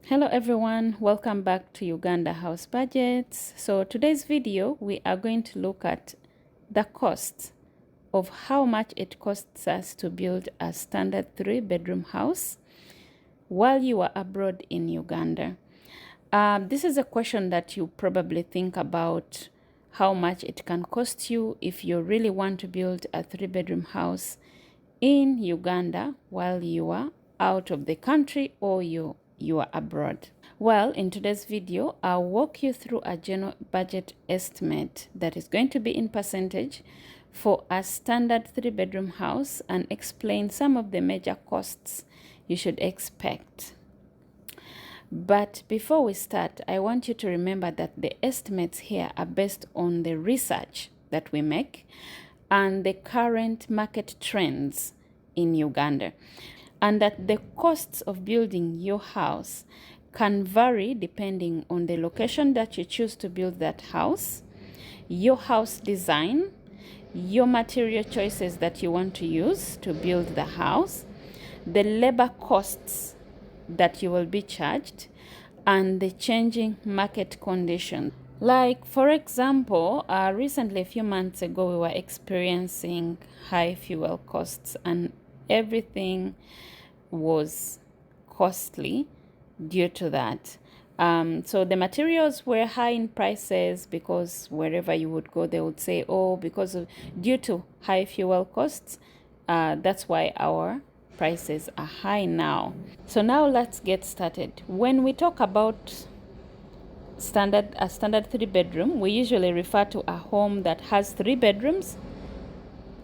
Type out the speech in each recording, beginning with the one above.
Hello everyone, welcome back to Uganda House Budgets. So today's video we are going to look at the cost of how much it costs us to build a standard 3-bedroom house while you are abroad in Uganda. This is a question that you probably think about, how much it can cost you if you really want to build a 3-bedroom house in Uganda while you are out of the country or you are abroad. Well, in today's video, I'll walk you through a general budget estimate that is going to be in percentage for a standard 3-bedroom house and explain some of the major costs you should expect. But before we start, I want you to remember that the estimates here are based on the research that we make and the current market trends in Uganda, and that the costs of building your house can vary depending on the location that you choose to build that house, your house design, your material choices that you want to use to build the house, the labor costs that you will be charged, and the changing market conditions. Like, for example, recently, a few months ago, we were experiencing high fuel costs and everything was costly due to that. So the materials were high in prices because wherever you would go, they would say, oh, due to high fuel costs, that's why our prices are high now. So now let's get started. When we talk about a standard 3-bedroom, we usually refer to a home that has 3 bedrooms,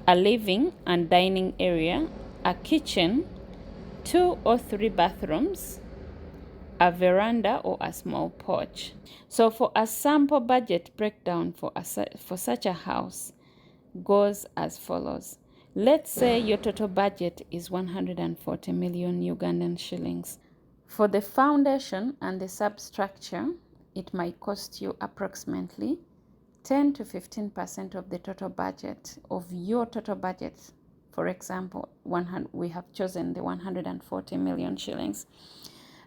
a living and dining area, a kitchen, 2 or 3 bathrooms, a veranda or a small porch. So for a sample budget breakdown for such a house goes as follows. Let's say your total budget is 140 million Ugandan shillings. For the foundation and the substructure, it might cost you approximately 10 to 15% of the total budget, of your total budget. For example, we have chosen the 140 million shillings.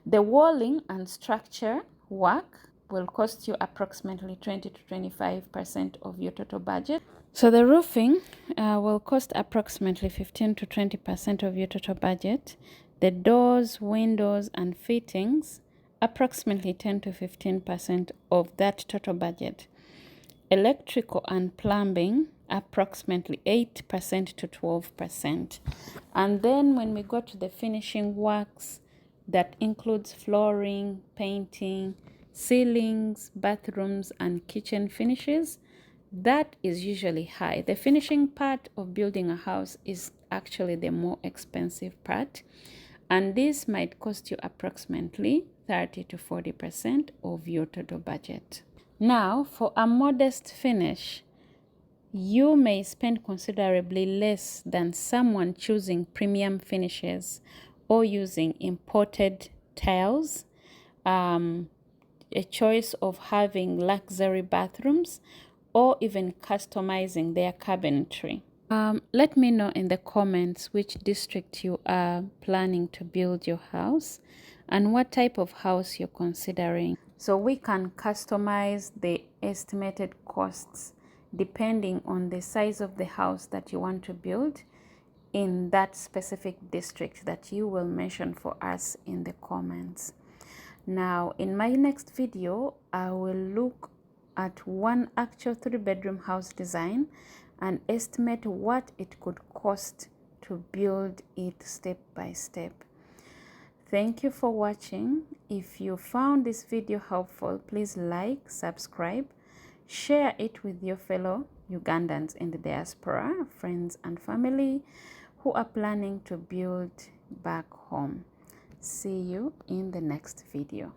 The walling and structure work will cost you approximately 20 to 25% of your total budget. So the roofing will cost approximately 15 to 20% of your total budget. The doors, windows, and fittings, approximately 10 to 15% of that total budget. Electrical and plumbing, approximately 8% to 12%. And then when we go to the finishing works, that includes flooring, painting, ceilings, bathrooms, and kitchen finishes, that is usually high. The finishing part of building a house is actually the more expensive part, and this might cost you approximately 30 to 40% of your total budget. Now, for a modest finish, you may spend considerably less than someone choosing premium finishes or using imported tiles, a choice of having luxury bathrooms, or even customizing their cabinetry. Let me know in the comments which district you are planning to build your house and what type of house you're considering. So we can customize the estimated costs depending on the size of the house that you want to build in that specific district that you will mention for us in the comments. Now, in my next video, I will look at one actual 3-bedroom house design and estimate what it could cost to build it step by step. Thank you for watching. If you found this video helpful, please like, subscribe, share it with your fellow Ugandans in the diaspora, friends and family who are planning to build back home. See you in the next video.